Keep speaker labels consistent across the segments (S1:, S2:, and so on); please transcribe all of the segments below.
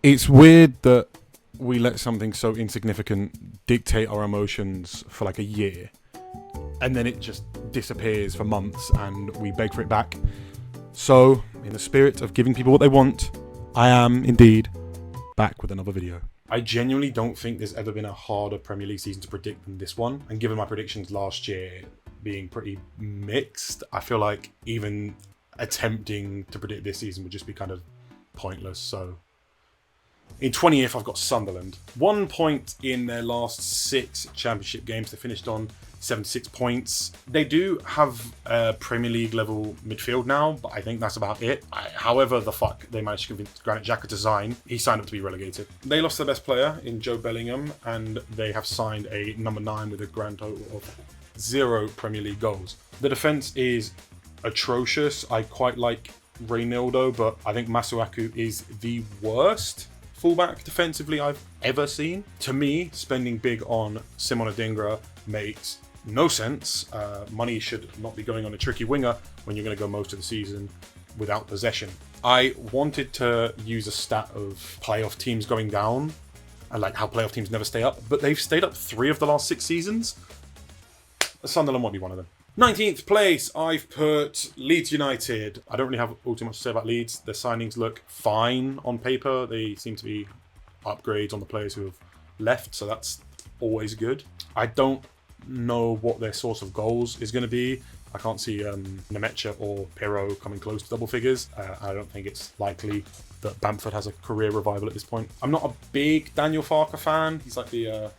S1: It's weird that we let something so insignificant dictate our emotions for like a year, and then it just disappears for months and we beg for it back. So, in the spirit of giving people what they want, I am indeed back with another video. I genuinely don't think there's ever been a harder Premier League season to predict than this one. And given my predictions last year being pretty mixed, I feel like even attempting to predict this season would just be kind of pointless. So in 20th, I've got Sunderland. 1 point in their last 6 championship games. They finished on 76 points. They do have a Premier League level midfield now, but I think that's about it. However the fuck they managed to convince Granit Xhaka to sign, he signed up to be relegated. They lost their best player in Joe Bellingham, and they have signed a number 9 with a grand total of 0 Premier League goals. The defence is atrocious. I quite like Reynaldo, but I think Masuaku is the worst fullback defensively I've ever seen. To me, spending big on Simon Adingra makes no sense. Money should not be going on a tricky winger when you're going to go most of the season without possession. I wanted to use a stat of playoff teams going down and like how playoff teams never stay up, but they've stayed up 3 of the last 6 seasons. Sunderland won't be one of them. 19th place, I've put Leeds United. I don't really have all too much to say about Leeds. Their signings look fine on paper. They seem to be upgrades on the players who have left, so that's always good. I don't know what their source of goals is going to be. I can't see Nemecha or Pirro coming close to double figures. I don't think it's likely that Bamford has a career revival at this point. I'm not a big Daniel Farke fan. He's like the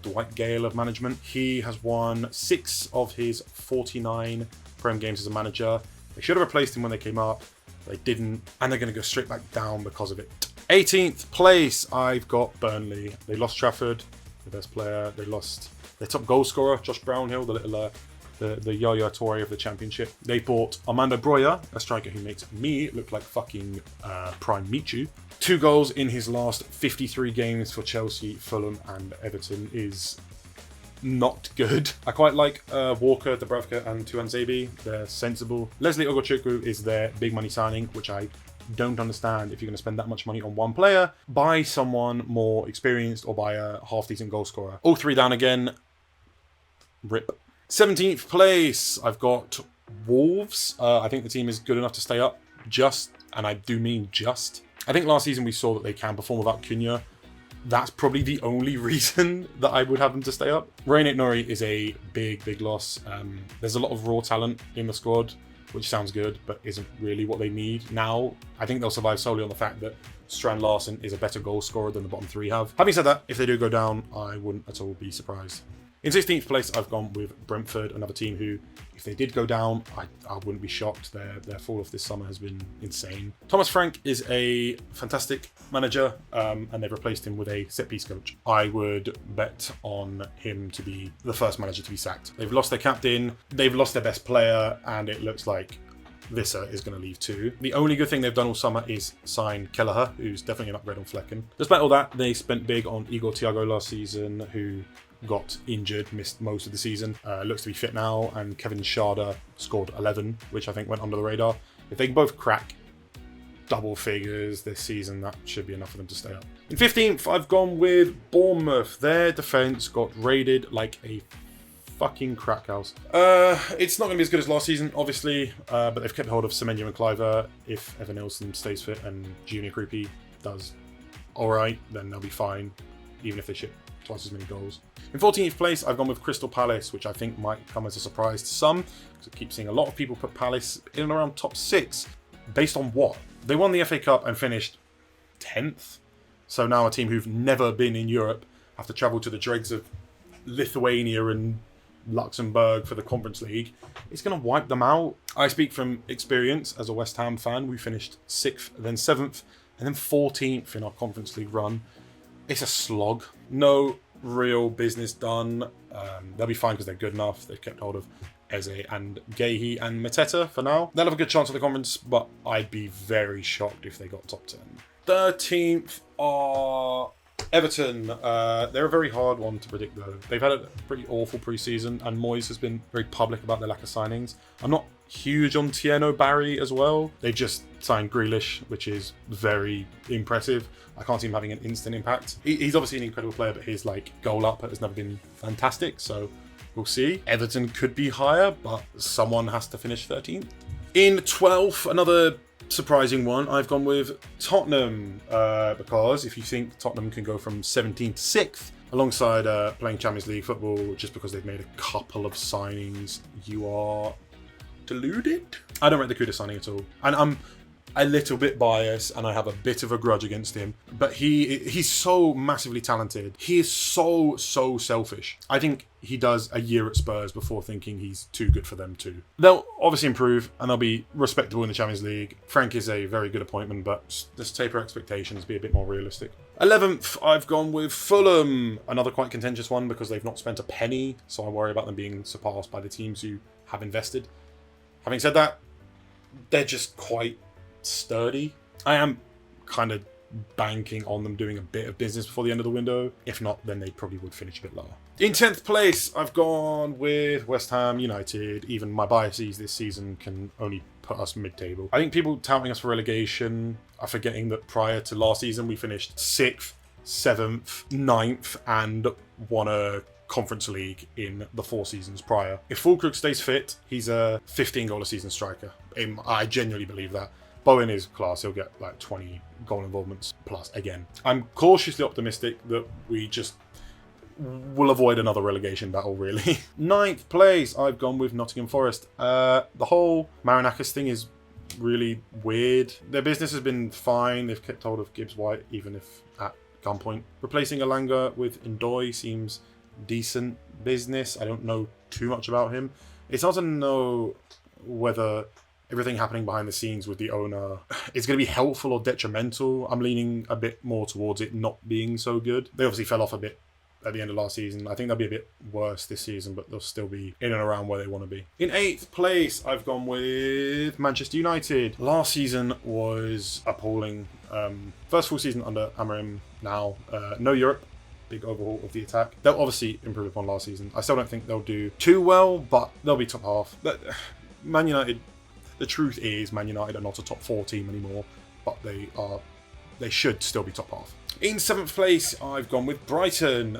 S1: Dwight Gale of management. He has won 6 of his 49 Prem games as a manager. They should have replaced him when they came up. They didn't, and they're going to go straight back down because of it. 18th place, I've got Burnley. They lost Trafford, the best player. They lost their top goal scorer, Josh Brownhill, the little the Yaya Toure of the Championship. They bought Armando Broja, a striker who makes me look like fucking Prime Michu. 2 goals in his last 53 games for Chelsea, Fulham and Everton is not good. I quite like Walker, Dubravka and Tuanzebe. They're sensible. Leslie Ogochukwu is their big money signing, which I don't understand. If you're going to spend that much money on one player, buy someone more experienced or buy a half-decent goal scorer. All 3 down again. Rip. 17th place, I've got Wolves. I think the team is good enough to stay up. Just, and I do mean just. I think last season we saw that they can perform without Cunha. That's probably the only reason that I would have them to stay up. Raynet Nori is a big loss. There's a lot of raw talent in the squad, which sounds good, but isn't really what they need now. I think they'll survive solely on the fact that Strand Larsen is a better goal scorer than the bottom 3 have. Having said that, if they do go down, I wouldn't at all be surprised. In 16th place, I've gone with Brentford, another team who, if they did go down, I wouldn't be shocked. Their fall off this summer has been insane. Thomas Frank is a fantastic manager, and they've replaced him with a set-piece coach. I would bet on him to be the first manager to be sacked. They've lost their captain, they've lost their best player, and it looks like Visser is going to leave too. The only good thing they've done all summer is sign Kelleher, who's definitely an upgrade on Flecken. Despite all that, they spent big on Igor Thiago last season, who got injured, missed most of the season. Looks to be fit now, and Kevin Schade scored 11, which I think went under the radar. If they can both crack double figures this season, that should be enough for them to stay up. In 15th, I've gone with Bournemouth. Their defence got raided like a fucking crack house. It's not going to be as good as last season, obviously, but they've kept hold of Semenyo and Cliver. If Evan Nilsson stays fit and Junior Creepy does alright, then they'll be fine, even if they ship twice as many goals. In 14th place, I've gone with Crystal Palace, which I think might come as a surprise to some, because I keep seeing a lot of people put Palace in and around top 6. Based on what? They won the FA Cup and finished 10th. So now a team who've never been in Europe have to travel to the dregs of Lithuania and Luxembourg for the Conference League. It's going to wipe them out. I speak from experience as a West Ham fan. We finished 6th, then 7th, and then 14th in our Conference League run. It's a slog. No real business done. They'll be fine because they're good enough. They've kept hold of Eze and Gehi and Mateta for now. They'll have a good chance at the conference, but I'd be very shocked if they got top 10. 13th are Everton. They're a very hard one to predict though. They've had a pretty awful pre-season, and Moyes has been very public about their lack of signings. I'm not huge on Tieno Barry as well. They've just signed Grealish, which is very impressive. I can't see him having an instant impact. He's obviously an incredible player, but his goal output has never been fantastic, so we'll see. Everton could be higher, but someone has to finish 13th. In 12th, another surprising one, I've gone with Tottenham, because if you think Tottenham can go from 17th to 6th, alongside playing Champions League football, just because they've made a couple of signings, you are deluded? I don't rate the Kuda signing at all. And I'm a little bit biased and I have a bit of a grudge against him, but he's so massively talented. He is so selfish. I think he does a year at Spurs before thinking he's too good for them too. They'll obviously improve and they'll be respectable in the Champions League. Frank is a very good appointment, but just taper expectations, be a bit more realistic. 11th, I've gone with Fulham. Another quite contentious one because they've not spent a penny, so I worry about them being surpassed by the teams who have invested. Having said that, they're just quite sturdy. I am kind of banking on them doing a bit of business before the end of the window. If not, then they probably would finish a bit lower. In 10th place, I've gone with West Ham United. Even my biases this season can only put us mid-table. I think people touting us for relegation are forgetting that prior to last season, we finished 6th, 7th, 9th, and won a Conference League in the 4 seasons prior. If Fulkrug stays fit, he's a 15-goal-a-season striker. I genuinely believe that. Bowen is class. He'll get 20 goal involvements plus again. I'm cautiously optimistic that we just will avoid another relegation battle, really. 9th place, I've gone with Nottingham Forest. The whole Marinakis thing is really weird. Their business has been fine. They've kept hold of Gibbs White, even if at gunpoint. Replacing Alanga with Ndoye seems decent business. I don't know too much about him. It's hard to know whether everything happening behind the scenes with the owner is going to be helpful or detrimental. I'm leaning a bit more towards it not being so good. They obviously fell off a bit at the end of last season. I think they'll be a bit worse this season, but they'll still be in and around where they want to be. In 8th place, I've gone with Manchester United. Last season was appalling. First full season under Amorim now. No Europe. Big overhaul of the attack. They'll obviously improve upon last season. I still don't think they'll do too well, but they'll be top half. Man United... The truth is, Man United are not a top 4 team anymore, but they should still be top half. In 7th place, I've gone with Brighton.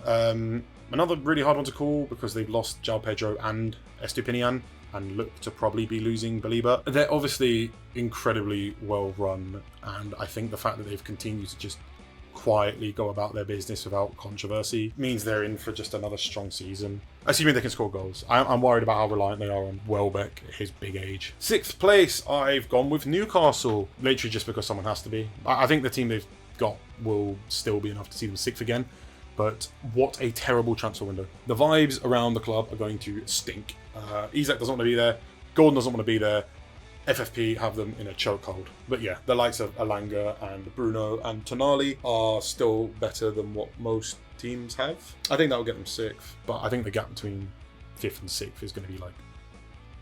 S1: Another really hard one to call because they've lost João Pedro and Estupinian and look to probably be losing Baliba. They're obviously incredibly well run, and I think the fact that they've continued to just quietly go about their business without controversy means they're in for just another strong season. Assuming they can score goals. I'm worried about how reliant they are on Welbeck at his big age. 6th place, I've gone with Newcastle. Literally just because someone has to be. I think the team they've got will still be enough to see them 6th again. But what a terrible transfer window. The vibes around the club are going to stink. Isak doesn't want to be there. Gordon doesn't want to be there. FFP have them in a chokehold. But yeah, the likes of Alanga and Bruno and Tonali are still better than what most teams have. I think that will get them 6th, but I think the gap between 5th and 6th is going to be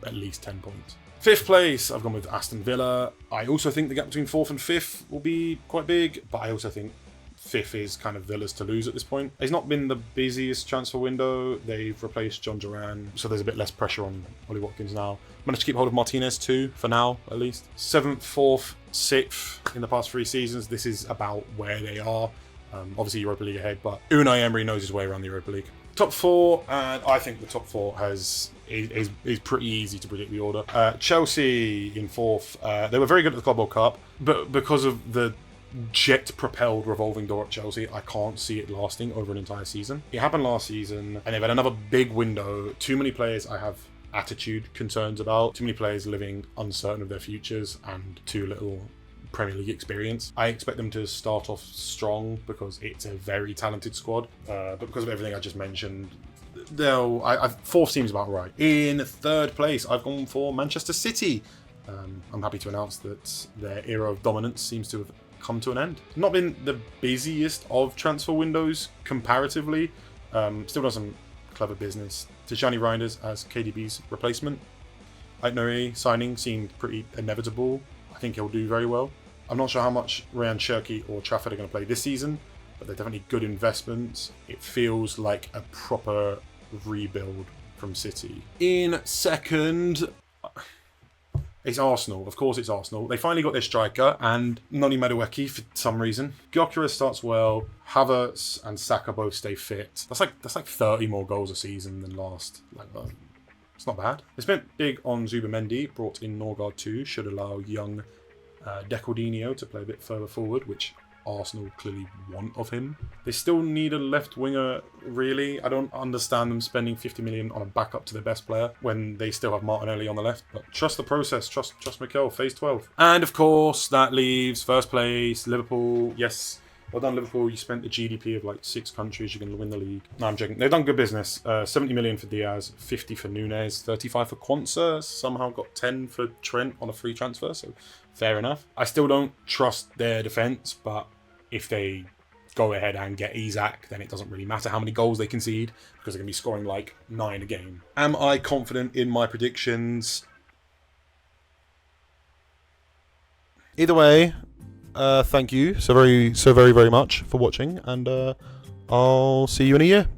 S1: at least 10 points. 5th place, I've gone with Aston Villa. I also think the gap between 4th and 5th will be quite big, but I also think 5th is kind of Villa's to lose at this point. It's not been the busiest transfer window. They've replaced John Duran, so there's a bit less pressure on Ollie Watkins now. Managed to keep hold of Martinez too, for now at least. 7th, 4th, 6th in the past 3 seasons. This is about where they are. Obviously Europa League ahead, but Unai Emery knows his way around the Europa League. Top 4, and I think the top 4 is pretty easy to predict the order. Chelsea in 4th. They were very good at the Club World Cup, but because of the jet-propelled revolving door at Chelsea, I can't see it lasting over an entire season. It happened last season, and they've had another big window. Too many players I have attitude concerns about. Too many players living uncertain of their futures, and too little Premier League experience. I expect them to start off strong because it's a very talented squad, but because of everything I just mentioned, 4th seems about right. In 3rd place, I've gone for Manchester City. I'm happy to announce that their era of dominance seems to have come to an end. Not been the busiest of transfer windows comparatively. Still done some clever business. Tijani Reinders as KDB's replacement. Aït-Nouri signing seemed pretty inevitable. I think he'll do very well. I'm not sure how much Ryan Cherki or Trafford are going to play this season, but they're definitely good investments. It feels like a proper rebuild from City. In 2nd, It's Arsenal. Of course it's Arsenal. They finally got their striker and Noni Madueke for some reason. Gyökeres starts well. Havertz and Saka both stay fit. That's like 30 more goals a season than last. It's not bad. They spent big on Zubamendi. Brought in Norgard too. Should allow young Decordinho to play a bit further forward, which Arsenal clearly want of him. They still need a left winger, really. I don't understand them spending 50 million on a backup to their best player when they still have Martinelli on the left. But trust the process. Trust Mikel. Phase 12. And of course, that leaves first place, Liverpool. Yes. Well done, Liverpool. You spent the GDP of like 6 countries. You're going to win the league. No, I'm joking. They've done good business. 70 million for Diaz, 50 for Nunez, 35 for Quansah. Somehow got 10 for Trent on a free transfer. So fair enough. I still don't trust their defence, but if they go ahead and get Isak, then it doesn't really matter how many goals they concede because they're going to be scoring like 9 a game. Am I confident in my predictions? Either way, thank you so very much for watching, and I'll see you in a year.